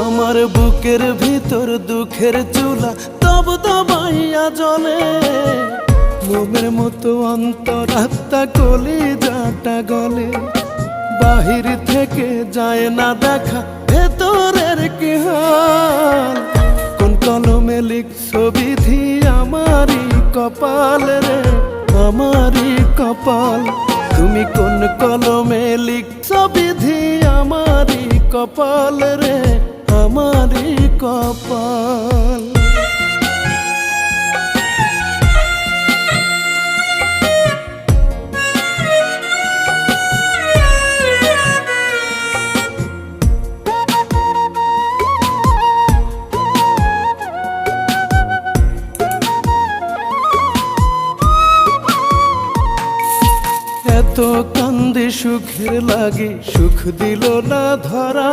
আমার বুকের ভিতর দুঃখের চুলা তব দবাইয়া জ্বলে, মোমের মতো অন্তরাত্মা কলিজাটা গলে। বাহির থেকে যায় না দেখা ভেতরের কি হাল, কোন কলমে লিখছো বিধি আমারই কপাল রে, আমারই কপাল। তুমি কোন কলমে লিখছো বিধি আমারই কপাল রে, আমারই কপাল। এত কান্দে সুখের লাগে সুখ দিল না ধরা,